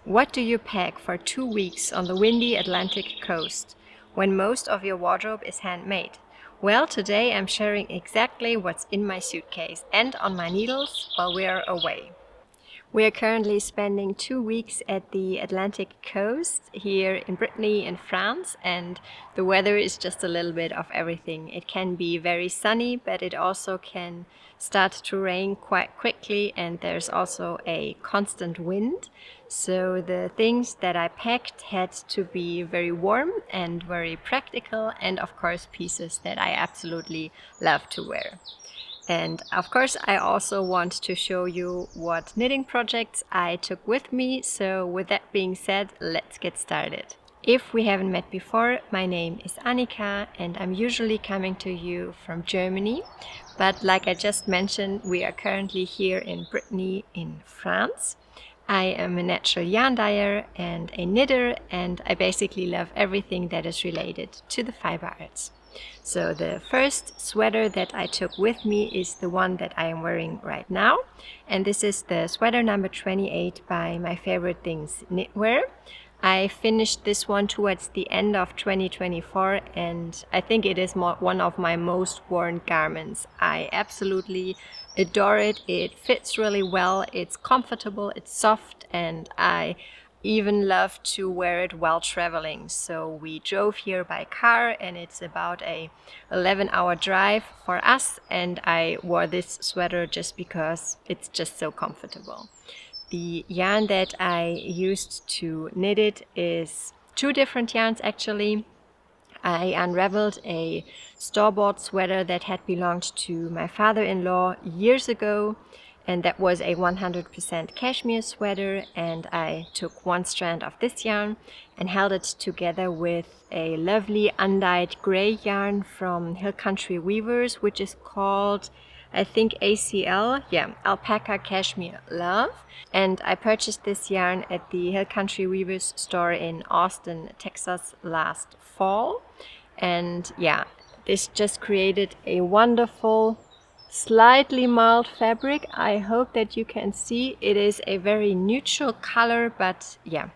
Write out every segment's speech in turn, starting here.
What do you pack for 2 weeks on the windy Atlantic coast when most of your wardrobe is handmade? Well, today I'm sharing exactly what's in my suitcase and on my needles while we're away. We are currently spending 2 weeks at the Atlantic coast here in Brittany in France, and the weather is just a little bit of everything. It can be very sunny, but it also can start to rain quite quickly, and there's also a constant wind. So the things that I packed had to be very warm and very practical, and of course pieces that I absolutely love to wear. And of course, I also want to show you what knitting projects I took with me. So with that being said, let's get started. If we haven't met before, my name is Annika and I'm usually coming to you from Germany. But like I just mentioned, we are currently here in Brittany in France. I am a natural yarn dyer and a knitter, and I basically love everything that is related to the fiber arts. So the first sweater that I took with me is the one that I am wearing right now, and this is the sweater number 28 by My Favorite Things Knitwear. I finished this one towards the end of 2024, and I think it is one of my most worn garments. I absolutely adore it. It fits really well, it's comfortable, it's soft, and I even love to wear it while traveling. So we drove here by car and it's about a 11-hour drive for us, and I wore this sweater just because it's just so comfortable. The yarn that I used to knit it is 2 different yarns actually. I unraveled a store-bought sweater that had belonged to my father-in-law years ago, and that was a 100% cashmere sweater, and I took 1 strand of this yarn and held it together with a lovely undyed gray yarn from Hill Country Weavers, which is called, I think, ACL, Alpaca Cashmere Love. And I purchased this yarn at the Hill Country Weavers store in Austin, Texas last fall. And yeah, this just created a wonderful, slightly mild fabric. I hope that you can see it is a very neutral color, but yeah,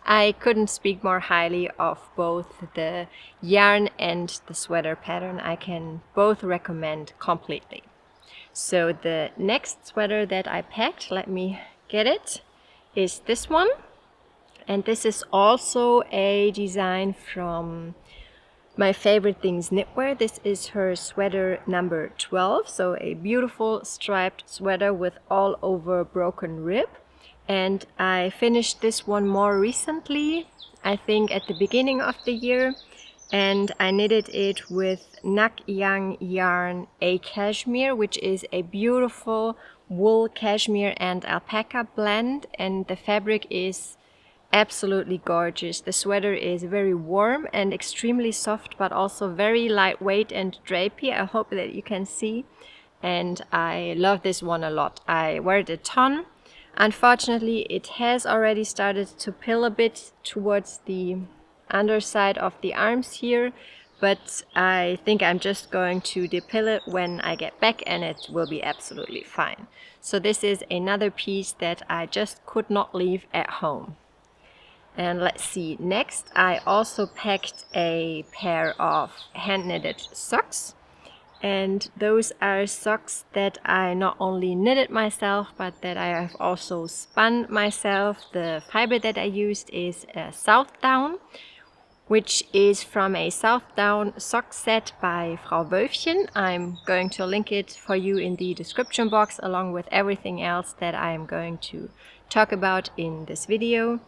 I couldn't speak more highly of both the yarn and the sweater pattern. I can both recommend completely. So the next sweater that I packed, let me get it, is this one. And this is also a design from My Favorite Things Knitwear. This is her sweater number 12. So a beautiful striped sweater with all over broken rib. And I finished this one more recently, I think at the beginning of the year. And I knitted it with Nak Yang yarn A cashmere, which is a beautiful wool, cashmere and alpaca blend, and the fabric is absolutely gorgeous. The sweater is very warm and extremely soft, but also very lightweight and drapey. I hope that you can see, and I love this one a lot. I wear it a ton. Unfortunately, it has already started to pill a bit towards the underside of the arms here, but I think I'm just going to depill it when I get back and it will be absolutely fine. So this is another piece that I just could not leave at home. And let's see, next I also packed a pair of hand knitted socks. And those are socks that I not only knitted myself, but that I have also spun myself. The fiber that I used is a Southdown, which is from a Southdown sock set by Frau Wölfchen. I'm going to link it for you in the description box, along with everything else that I am going to talk about in this video.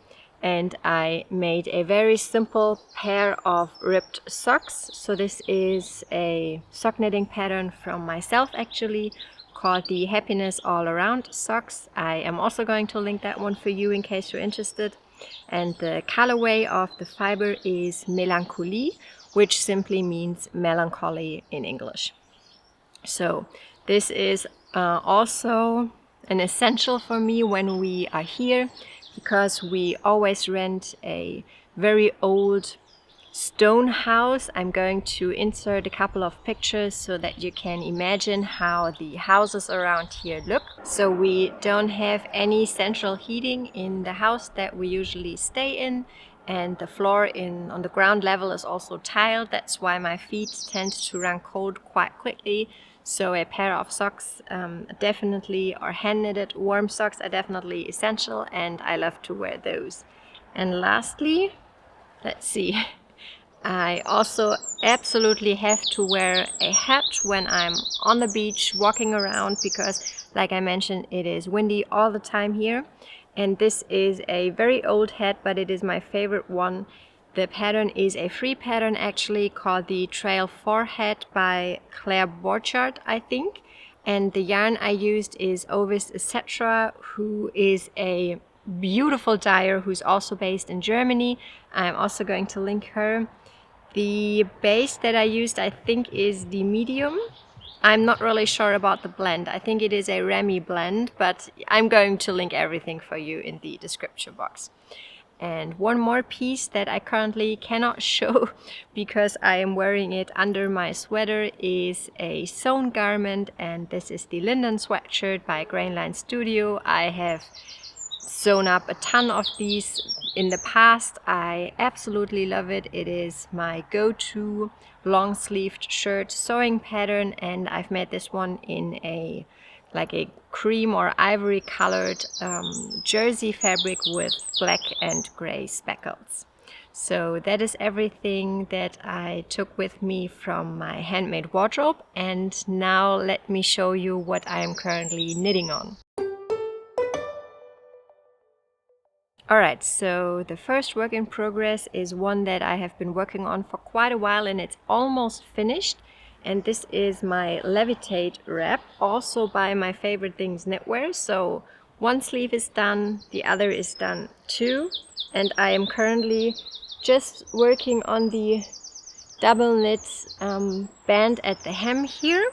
And I made a very simple pair of ribbed socks. So this is a sock knitting pattern from myself actually, called the Happiness All Around socks. I am also going to link that one for you in case you're interested. And the colorway of the fiber is Melancholie, which simply means melancholy in English. So this is also an essential for me when we are here, because we always rent a very old stone house. I'm going to insert a couple of pictures so that you can imagine how the houses around here look. So we don't have any central heating in the house that we usually stay in, and the floor on the ground level is also tiled. That's why my feet tend to run cold quite quickly. So a pair of socks definitely, or hand knitted warm socks, are definitely essential, and I love to wear those. And lastly, let's see, I also absolutely have to wear a hat when I'm on the beach walking around, because like I mentioned, it is windy all the time here. And this is a very old hat, but it is my favorite one. The pattern is a free pattern actually, called the Trail 4 hat by Claire Borchardt, I think. And the yarn I used is Ovis Etc., who is a beautiful dyer who's also based in Germany. I'm also going to link her. The base that I used, I think, is the medium. I'm not really sure about the blend. I think it is a Remy blend, but I'm going to link everything for you in the description box. And one more piece that I currently cannot show because I am wearing it under my sweater is a sewn garment, and this is the Linden Sweatshirt by Grainline Studio. I have sewn up a ton of these in the past. I absolutely love it. It is my go-to long sleeved shirt sewing pattern, and I've made this one in a cream or ivory colored jersey fabric with black and gray speckles. So that is everything that I took with me from my handmade wardrobe, and now let me show you what I am currently knitting on. Alright, so the first work in progress is one that I have been working on for quite a while, and it's almost finished. And this is my Levitate Wrap, also by My Favorite Things Knitwear. So one sleeve is done, the other is done too. And I am currently just working on the double knit band at the hem here.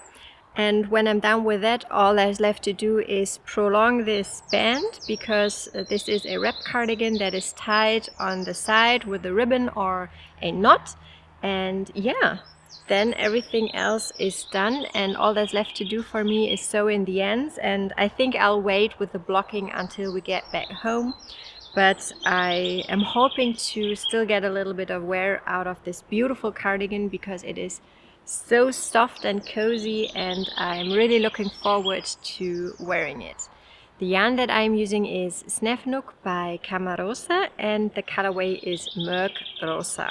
And when I'm done with that, all there's left to do is prolong this band, because this is a wrap cardigan that is tied on the side with a ribbon or a knot. And yeah, then everything else is done, and all that's left to do for me is sew in the ends. And I think I'll wait with the blocking until we get back home. But I am hoping to still get a little bit of wear out of this beautiful cardigan, because it is so soft and cozy, and I'm really looking forward to wearing it. The yarn that I'm using is Snefnuk by Camarosa, and the colorway is Merk Rosa.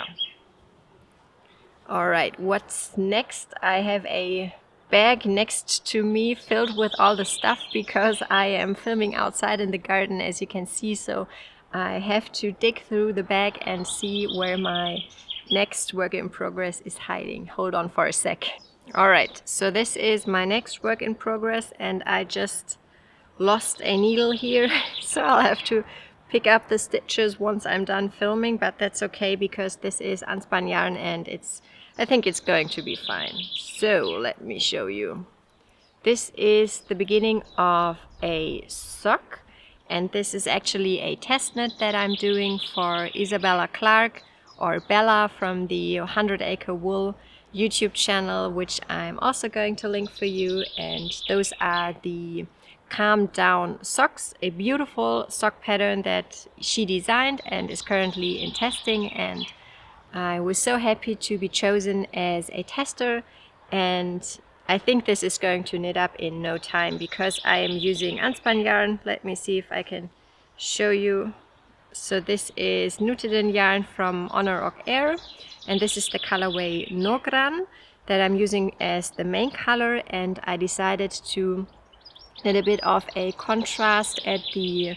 Alright, what's next? I have a bag next to me filled with all the stuff, because I am filming outside in the garden, as you can see, so I have to dig through the bag and see where my next work in progress is hiding. Hold on for a sec. Alright, so this is my next work in progress, and I just lost a needle here, so I'll have to pick up the stitches once I'm done filming, but that's okay because this is unspun yarn and I think it's going to be fine. So let me show you. This is the beginning of a sock, and this is actually a test knit that I'm doing for Isabella Clark, or Bella, from the 100 Acre Wool YouTube channel, which I'm also going to link for you. And those are the Calm Down socks, a beautiful sock pattern that she designed and is currently in testing, and I was so happy to be chosen as a tester, and I think this is going to knit up in no time because I am using unspun yarn. Let me see if I can show you. So this is Nutiden yarn from Honor of Air, and this is the colorway Nogran that I'm using as the main color, and I decided to knit a bit of a contrast at the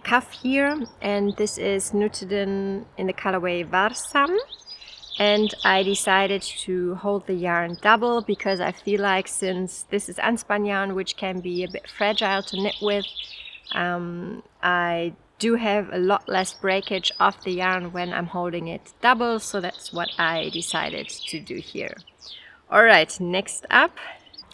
cuff here, and this is Nutiden in the colorway Varsam. And I decided to hold the yarn double because I feel like, since this is unspun yarn, which can be a bit fragile to knit with, I do have a lot less breakage of the yarn when I'm holding it double, so that's what I decided to do here. Alright, next up,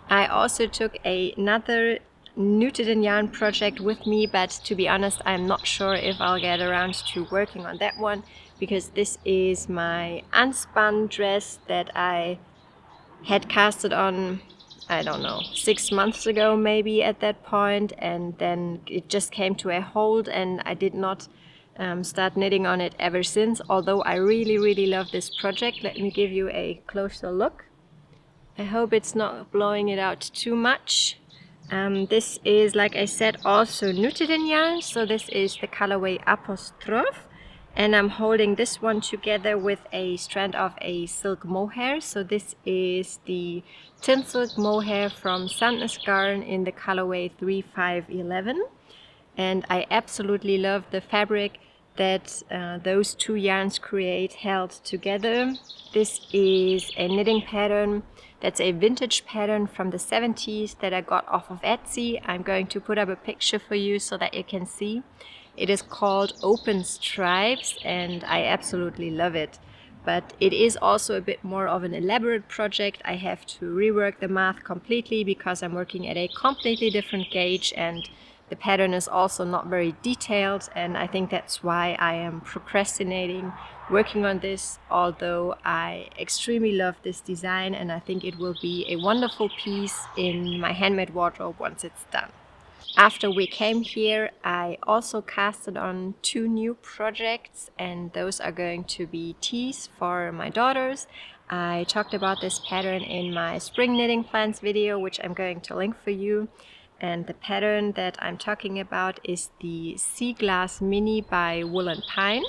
I also took another knitted in yarn project with me, but to be honest, I'm not sure if I'll get around to working on that one, because this is my unspun dress that I had casted on, I don't know, 6 months ago maybe at that point, and then it just came to a halt and I did not start knitting on it ever since, although I really love this project. Let me give you a closer look. I hope it's not blowing it out too much. This is, like I said, also knitted in yarn, so this is the colorway Apostrophe, and I'm holding this one together with a strand of a silk mohair. So this is the tin silk mohair from Sandnes Garn in the colorway 3511, and I absolutely love the fabric that those two yarns create held together. This is a knitting pattern that's a vintage pattern from the 70s that I got off of Etsy. I'm going to put up a picture for you so that you can see. It is called Open Stripes and I absolutely love it. But it is also a bit more of an elaborate project. I have to rework the math completely because I'm working at a completely different gauge, and the pattern is also not very detailed, and I think that's why I am procrastinating working on this, although I extremely love this design and I think it will be a wonderful piece in my handmade wardrobe once it's done. After we came here, I also casted on 2 new projects, and those are going to be tees for my daughters. I talked about this pattern in my spring knitting plans video, which I'm going to link for you. And the pattern that I'm talking about is the Sea Glass Mini by Wool & Pine.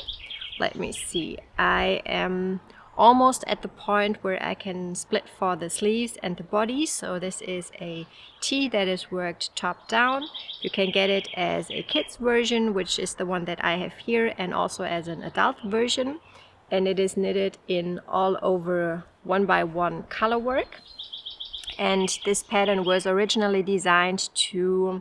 Let me see. I am almost at the point where I can split for the sleeves and the body. So this is a tee that is worked top down. You can get it as a kids version, which is the one that I have here, and also as an adult version. And it is knitted in all over 1x1 color work. And this pattern was originally designed to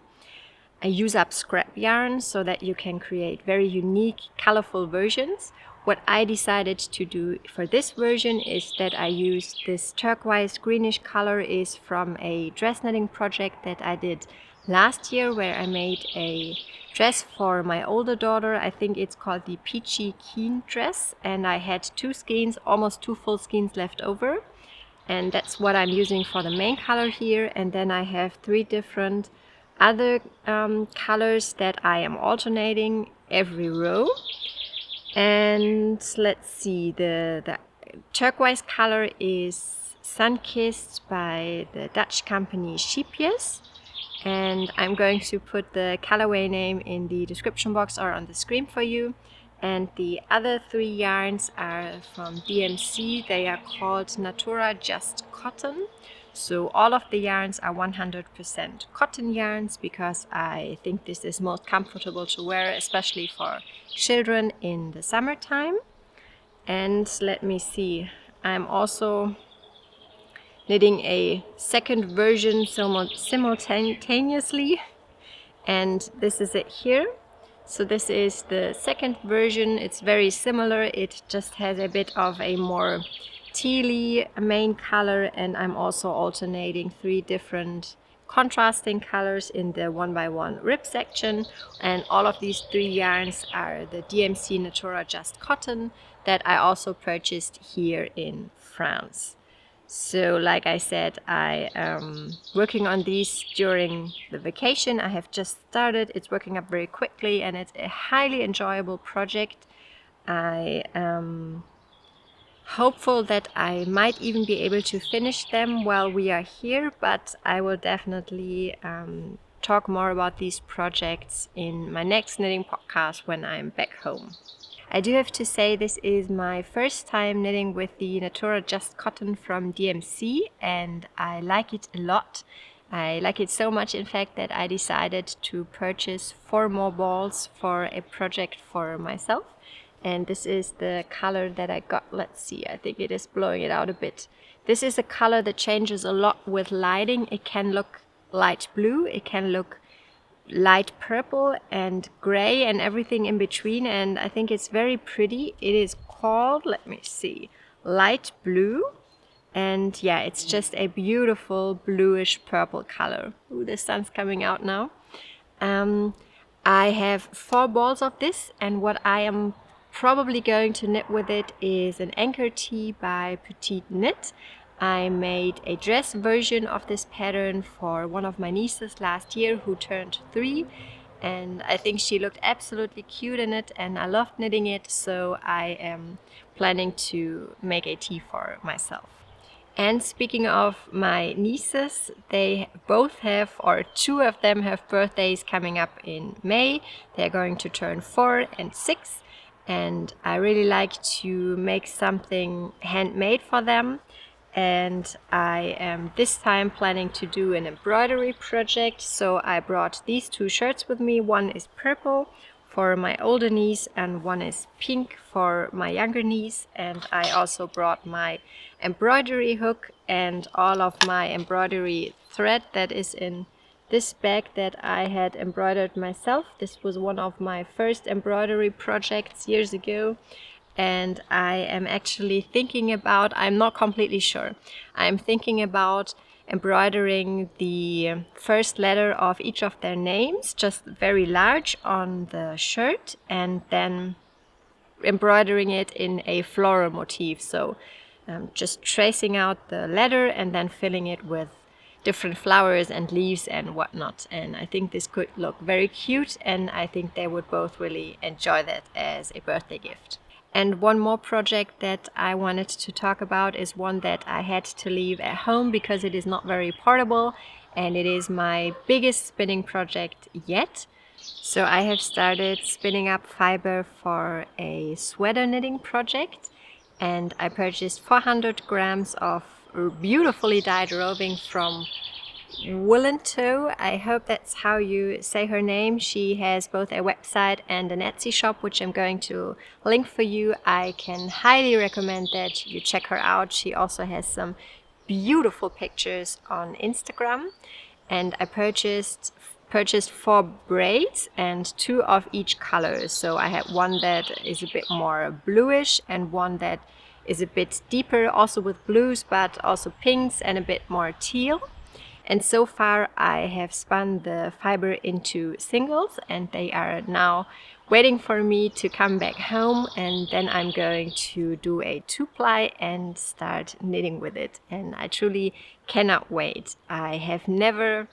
use up scrap yarn so that you can create very unique, colorful versions. What I decided to do for this version is that I used this turquoise greenish color is from a dress knitting project that I did last year, where I made a dress for my older daughter. I think it's called the Peachy Keen dress, and I had 2 skeins, almost 2 full skeins left over. And that's what I'm using for the main color here. And then I have 3 different other colors that I am alternating every row. And let's see, the turquoise color is Sunkissed by the Dutch company Sheepjes. And I'm going to put the colorway name in the description box or on the screen for you. And the other 3 yarns are from DMC. They are called Natura Just Cotton. So all of the yarns are 100% cotton yarns because I think this is most comfortable to wear, especially for children in the summertime. And let me see, I'm also knitting a second version simultaneously, and this is it here. So this is the second version. It's very similar, it just has a bit of a more tealy main color, and I'm also alternating 3 different contrasting colors in the 1x1 rib section. And all of these 3 yarns are the DMC Natura Just Cotton that I also purchased here in France. So like I said, I am working on these during the vacation. I have just started. It's working up very quickly and it's a highly enjoyable project. I am hopeful that I might even be able to finish them while we are here, but I will definitely talk more about these projects in my next knitting podcast when I'm back home. I do have to say this is my first time knitting with the Natura Just Cotton from DMC, and I like it a lot. I like it so much, in fact, that I decided to purchase 4 more balls for a project for myself. And this is the color that I got. Let's see, I think it is blowing it out a bit. This is a color that changes a lot with lighting. It can look light blue, it can look light purple and gray and everything in between, and I think it's very pretty. It is called, let me see, Light Blue, And yeah, it's just a beautiful bluish purple color. Ooh, the sun's coming out now. I have 4 balls of this, and what I am probably going to knit with it is an Anker Tee by Petite Knit. I made a dress version of this pattern for one of my nieces last year who turned 3, and I think she looked absolutely cute in it and I loved knitting it, so I am planning to make a tee for myself. And speaking of my nieces, they both have, or 2 of them have birthdays coming up in May. They're going to turn 4 and 6, and I really like to make something handmade for them. And I am this time planning to do an embroidery project, so I brought these 2 shirts with me. One is purple for my older niece and one is pink for my younger niece, and I also brought my embroidery hook and all of my embroidery thread that is in this bag that I had embroidered myself. This was one of my first embroidery projects years ago, and I am actually thinking about, I'm not completely sure, I'm thinking about embroidering the first letter of each of their names, just very large on the shirt, and then embroidering it in a floral motif. So just tracing out the letter and then filling it with different flowers and leaves and whatnot. And I think this could look very cute, and I think they would both really enjoy that as a birthday gift. And one more project that I wanted to talk about is one that I had to leave at home because it is not very portable, and it is my biggest spinning project yet. So I have started spinning up fiber for a sweater knitting project, and I purchased 400 grams of beautifully dyed roving from Linden Sweatshirt. I hope that's how you say her name. She has both a website and an Etsy shop, which I'm going to link for you. I can highly recommend that you check her out. She also has some beautiful pictures on Instagram. And I purchased 4 braids and 2 of each color. So I had one that is a bit more bluish and one that is a bit deeper, also with blues, but also pinks and a bit more teal. And so far I have spun the fiber into singles, and they are now waiting for me to come back home, and then I'm going to do a 2-ply and start knitting with it. And I truly cannot wait. I have never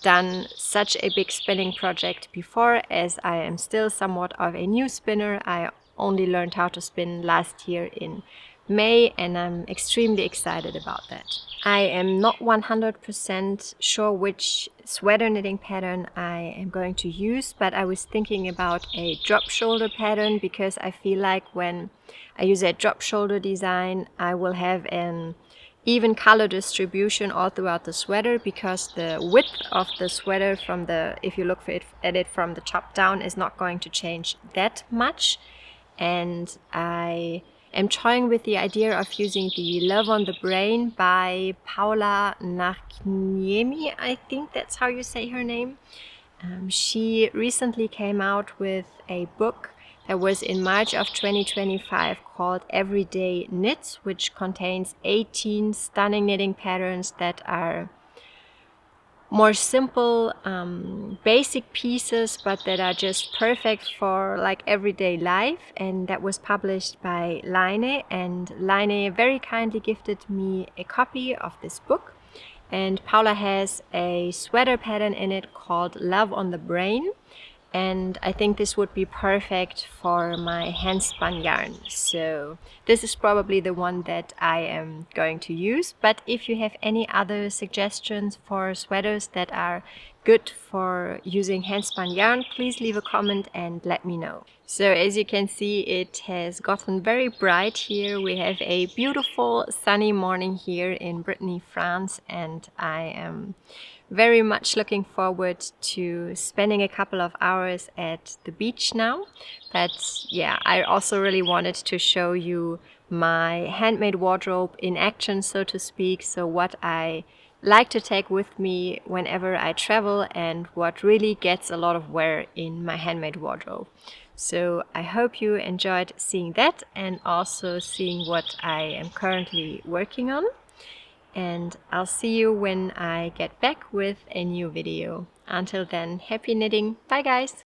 done such a big spinning project before, as I am still somewhat of a new spinner. I only learned how to spin last year in May, and I'm extremely excited about that. I am not 100% sure which sweater knitting pattern I am going to use, but I was thinking about a drop shoulder pattern because I feel like when I use a drop shoulder design, I will have an even color distribution all throughout the sweater, because the width of the sweater from the, if you look at it from the top down, is not going to change that much. And I am toying with the idea of using the Love on the Brain by Paula Nachniemi, I think that's how you say her name. She recently came out with a book that was in March of 2025 called Everyday Knits, which contains 18 stunning knitting patterns that are more simple, basic pieces, but that are just perfect for like everyday life. And that was published by Line, and Line very kindly gifted me a copy of this book. And Paula has a sweater pattern in it called Love on the Brain, and I think this would be perfect for my hand spun yarn. So this is probably the one that I am going to use. But if you have any other suggestions for sweaters that are good for using hand spun yarn, please leave a comment and let me know. So as you can see, it has gotten very bright here. We have a beautiful sunny morning here in Brittany, France, and I am very much looking forward to spending a couple of hours at the beach now. But yeah, I also really wanted to show you my handmade wardrobe in action, so to speak. So what I like to take with me whenever I travel, and what really gets a lot of wear in my handmade wardrobe. So I hope you enjoyed seeing that, and also seeing what I am currently working on. and I'll see you when I get back with a new video. Until then, happy knitting. Bye guys!